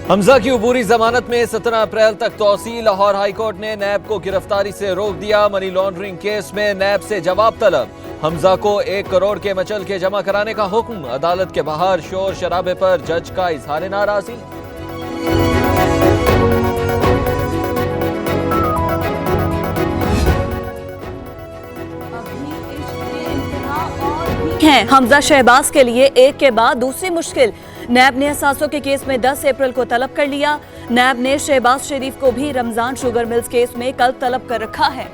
हमजा की अबूरी जमानत में 17 अप्रैल तक तौसील। लाहौर हाई कोर्ट ने नैब को गिरफ्तारी से रोक दिया। मनी लॉन्ड्रिंग केस में नैब से जवाब तलब। हमजा को 1 करोड़ के मचल के जमा कराने का हुक्म। अदालत के बाहर शोर शराबे पर जज का इजहार नाराजगी। हमजा शहबाज के लिए एक के बाद दूसरी मुश्किल। नैब ने असासों के केस में 10 अप्रैल को तलब कर लिया। नैब ने शहबाज शरीफ को भी रमजान शुगर मिल्स केस में कल तलब कर रखा है।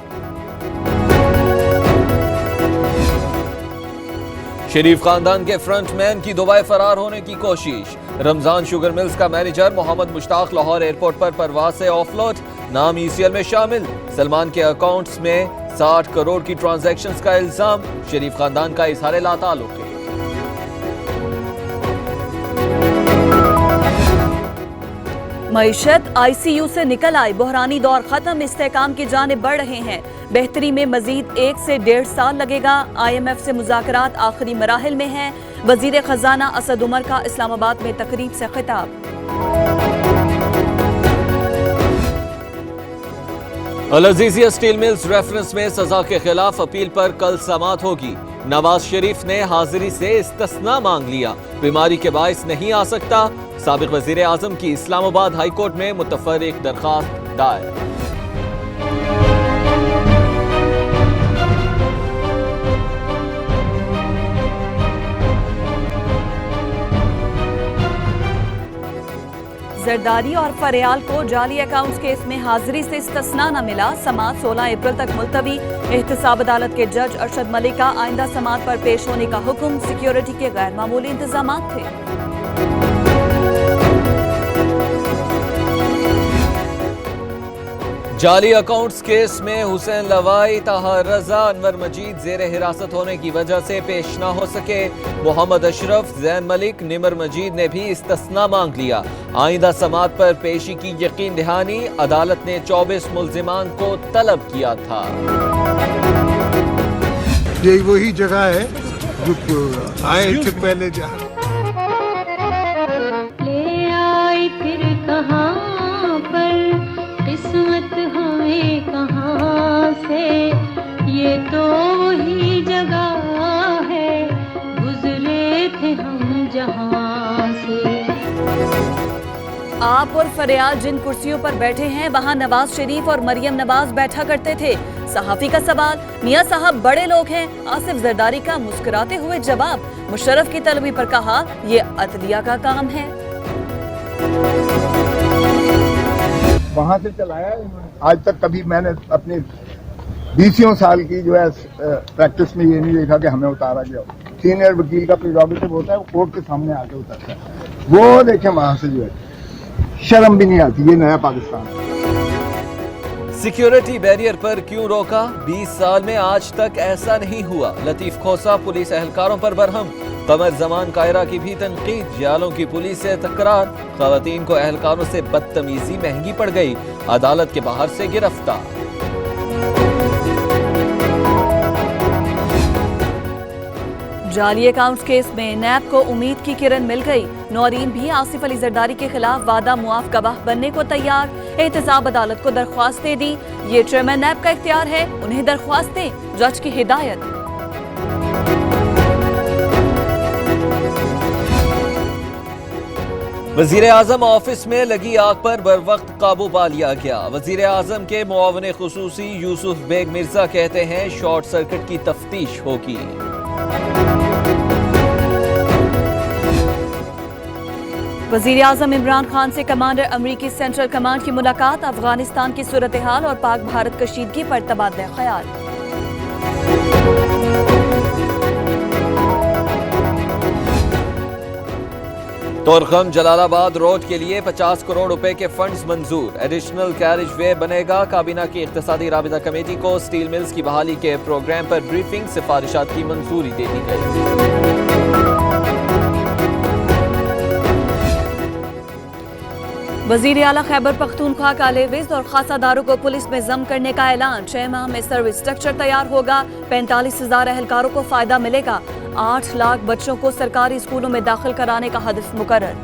शरीफ खानदान के फ्रंटमैन की दुबई फरार होने की कोशिश। रमजान शुगर मिल्स का मैनेजर मोहम्मद मुश्ताक लाहौर एयरपोर्ट पर परवाज से ऑफलोड। नाम ईसीएल में शामिल। सलमान के अकाउंट्स में 60 करोड़ की ट्रांजैक्शंस का इल्जाम। शरीफ खानदान का इजहार लाताल्लुक है। मईशत आईसीयू से निकल आई। बहरानी दौर खत्म। इस्तेहकाम की जानिब बढ़ रहे हैं। बेहतरी में मजीद 1 से 1.5 साल लगेगा। IMF से मुज़ाकरात आखिरी मराहिल में हैं। वजीर खजाना असद उमर का इस्लामाबाद में तकरीब से खिताब। अल अजीजिया स्टील मिल्स रेफरेंस में सजा के खिलाफ अपील पर कल समाअत होगी। नवाज शरीफ ने हाजिरी से इस्तिस्ना मांग लिया। बीमारी के बाइस नहीं आ सकता। साबिक वजीर आजम की इस्लामाबाद हाई कोर्ट में मुतफर्रिक दरखास्त दायर। जरदारी और फरियाल को जाली अकाउंट्स केस में हाजिरी से इस्तिस्ना न मिला। समाअत 16 अप्रैल तक मुलतवी। एहतसाब अदालत के जज अरशद मलिक का आइंदा समाअत पर पेश होने का हुक्म। सिक्योरिटी के गैर मामूली इंतजाम थे। जाली अकाउंट्स केस में हुसैन लवाई, ताहा रजा, अनवर मजीद जेर हिरासत होने की वजह से पेश न हो सके। मोहम्मद अशरफ, जैन मलिक, निमर मजीद ने भी इस्तिस्ना मांग लिया। आइंदा समाअत पर पेशी की यकीन दहानी। अदालत ने 24 मुल्जिमान को तलब किया था। ये वही जगह है जो आए थे पहले ले आई फिर कहाँ पर किस्मत हमें कहाँ से, ये तो वही जगह है गुजरे थे हम जहाँ से। आप और फरियाल जिन कुर्सियों पर बैठे हैं वहां नवाज शरीफ और मरियम नवाज बैठा करते थे। सहाफी का सवाल। मियां साहब बड़े लोग हैं। आसिफ जरदारी का मुस्कुराते हुए जवाब। मुशर्रफ की तलबी पर कहा, ये अदलिया का काम है। वहां से चलाया आज तक कभी मैंने अपने 20 साल की जो है प्रैक्टिस में ये नहीं देखा कि हमें उतारा गया। सीनियर वकील का प्रिरोगेटिव होता है, वो कोर्ट के सामने आके उतरता है। वो देखें वहां से जो है शर्म भी नहीं आती। ये नया पाकिस्तान। सिक्योरिटी बैरियर पर क्यों रोका? 20 साल में आज तक ऐसा नहीं हुआ। लतीफ खोसा पुलिस एहलकारों पर बरहम। कमर जमान कायरा की भी तनकीद। जियालों की पुलिस से तकरार। खवातीन को एहलकारों से बदतमीजी महंगी पड़ गई। अदालत के बाहर से गिरफ्तार। जाली अकाउंट्स केस में नैब को उम्मीद की किरण मिल गई। नौरीन भी आसिफ अली जरदारी के खिलाफ वादा मुआफ गवाह बनने को तैयार। एहतसाब अदालत को दरख्वास्त दे दी। ये चेयरमैन नैब का इख्तियार है, उन्हें दरख्वास्त दें। जज की हिदायत। वजीर आजम ऑफिस में लगी आग पर बर वक्त काबू पा लिया गया। वजीर आजम के मुआवन खुसूसी यूसुफ बेग मिर्जा कहते हैं शॉर्ट सर्किट की तफ्तीश होगी। वजीर आजम इमरान खान से कमांडर अमरीकी सेंट्रल कमांड की मुलाकात। अफगानिस्तान की सूरत हाल और पाक भारत कशीदगी पर तबादला ख्याल। तोरखम जलालाबाद रोड के लिए 50 करोड़ रुपए के फंड्स मंजूर। एडिशनल कैरिज वे बनेगा। काबीना की इख्तिसादी राबिता कमेटी को स्टील मिल्स की बहाली के प्रोग्राम पर ब्रीफिंग। सिफारिशात की मंजूरी दे दी गई। वजीर आला खैबर पख्तूनख्वा कालेविज और खासादारों को पुलिस में जम करने का ऐलान। 6 माह में सर्विस स्ट्रक्चर तैयार होगा। 45,000 एहलकारों को फायदा मिलेगा। 8 लाख बच्चों को सरकारी स्कूलों में दाखिल कराने का हदफ मुकर्रर।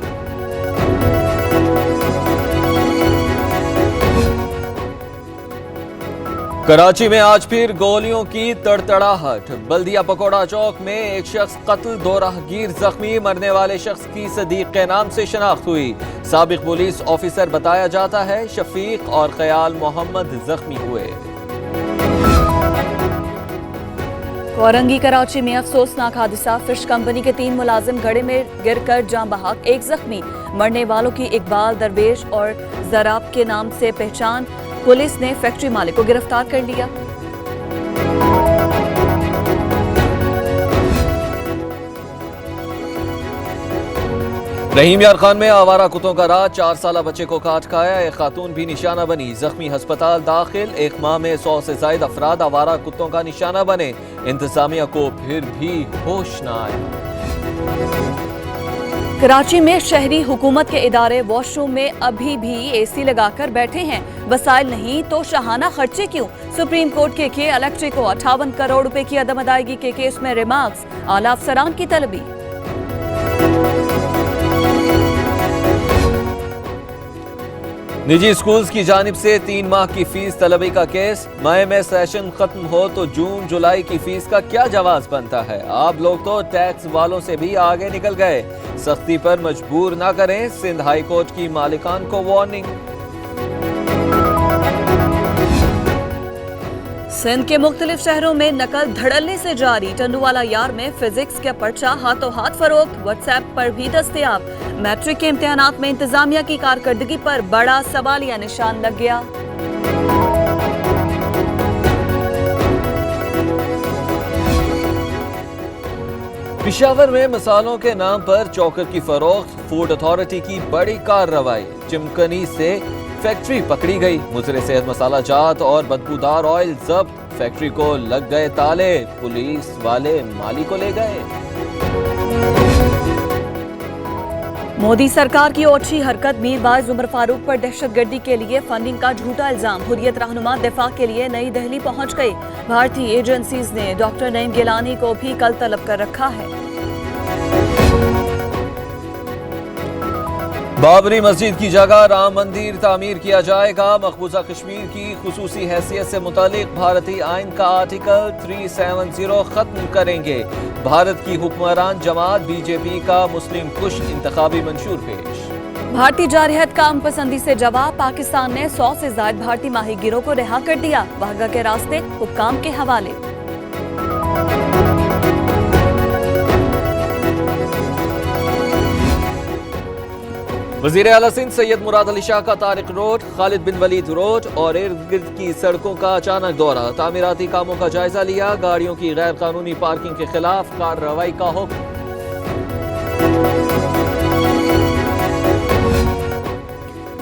कराची में आज फिर गोलियों की तड़तड़ाहट। बल्दिया पकौड़ा चौक में एक शख्स कत्ल, 2 राहगीर जख्मी। मरने वाले शख्स की सदीक के नाम से शनाख्त हुई। साबिक पुलिस ऑफिसर बताया जाता है। शफीक और ख्याल मोहम्मद जख्मी हुए। औरंगी कराची में अफसोसनाक हादसा। फिश कंपनी के 3 मुलाजिम गड्ढे में गिरकर जान बहक, 1 जख्मी। मरने वालों की इकबाल, दरवेश और जराब के नाम से पहचान। पुलिस ने फैक्ट्री मालिक को गिरफ्तार कर लिया। रहीम यार खान में आवारा कुत्तों का राज, 4 साला बच्चे को काट खाया। एक खातून भी निशाना बनी, जख्मी अस्पताल दाखिल। एक माह में 100 से ज्यादा अफराद आवारा कुत्तों का निशाना बने। इंतजामिया को फिर भी होश न आया। कराची में शहरी हुकूमत के इदारे वॉशरूम में अभी भी एसी लगाकर बैठे हैं। वसाइल नहीं तो शाहाना खर्चे क्यों? सुप्रीम कोर्ट के इलेक्ट्रिक को 58 करोड़ रुपए की अदम अदायगी के केस में रिमार्क्स। आला अफसरान की तलबी। निजी स्कूल्स की जानिब से 3 माह की फीस तलबी का केस। मई में सेशन खत्म हो तो जून जुलाई की फीस का क्या जवाब बनता है? आप लोग तो टैक्स वालों से भी आगे निकल गए। सख्ती पर मजबूर ना करें, सिंध हाई कोर्ट की मालिकान को वार्निंग। सिंध के मुख्तलिफ शहरों में नकल धड़ल्ले से जारी। टंडूवाला यार में फिजिक्स का पर्चा हाथों हाथ फरोख्त, व्हाट्सएप पर भी दस्तयाब। मैट्रिक के इम्तिहानात में इंतजामिया की कारकर्दगी पर बड़ा सवालिया निशान लग गया। पेशावर में मसालों के नाम पर चौकर की फरोख्त। फूड अथॉरिटी की बड़ी कार्रवाई। चिमकनी से फैक्ट्री पकड़ी गई। मुजरे सेहत मसाला जात और बदबूदार ऑयल जब्त। फैक्ट्री को लग गए ताले। पुलिस वाले माली को ले गए। मोदी सरकार की ओछी हरकत। मीरवाइज उमर फारूक पर दहशतगर्दी के लिए फंडिंग का झूठा इल्जाम। हुर्रियत रहनुमा दिफा के लिए नई दिल्ली पहुंच गए। भारतीय एजेंसीज ने डॉक्टर नईम गिलानी को भी कल तलब कर रखा है। बाबरी मस्जिद की जगह राम मंदिर तामीर किया जाएगा। मकबूजा कश्मीर की खुसूसी हैसियत से मुतालिक भारतीय आइन का आर्टिकल 370 खत्म करेंगे। भारत की हुक्मरान जमात बीजेपी का मुस्लिम कुश इंतखाबी मंशूर पेश। भारतीय जारहत काम पसंदी से जवाब। पाकिस्तान ने 100 से ज्यादा भारतीय माहीगिरों को रिहा कर दिया। वाहगा के रास्ते हुक्काम के हवाले। वजीर आला सिंध सैयद मुराद अली शाह का तारिक रोड, खालिद बिन वलीद रोड और इर्द गिर्द की सड़कों का अचानक दौरा। तामीराती कामों का जायजा लिया। गाड़ियों की गैर कानूनी पार्किंग के खिलाफ कार्रवाई का हुक्म।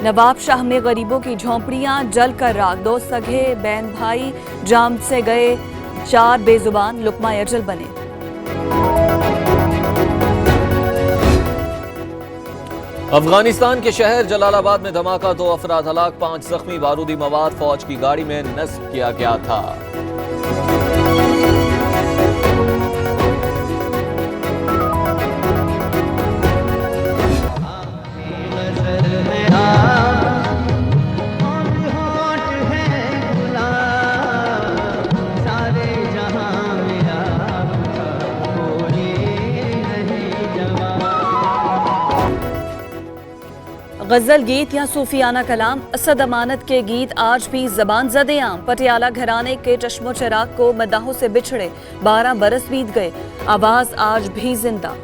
नवाब शाह में गरीबों की झोंपड़ियां जल कर राख। 2 सगे बहन भाई जाम से गए। 4 बेजुबान लुकमा अजल बने। अफगानिस्तान के शहर जलालाबाद में धमाका, 2 अफराद हलाक, 5 जख्मी। बारूदी मवाद फौज की गाड़ी में नस्ब किया गया था। गजल गीत या सूफियाना कलाम। असद अमानत के गीत आज भी जबान ज़दे आम। पटियाला घराने के चश्मो चिराग को मदाहों से बिछड़े 12 बरस बीत गए। आवाज आज भी जिंदा।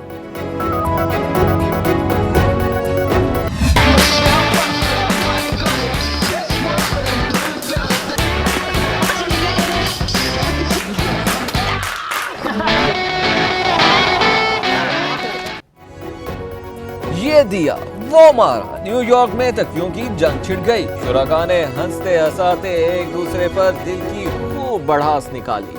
ये दिया वो मारा। न्यूयॉर्क में तकियों की जंग छिड़ गई। शुरका ने हंसते हंसाते एक दूसरे पर दिल की खूब बढ़ास निकाली।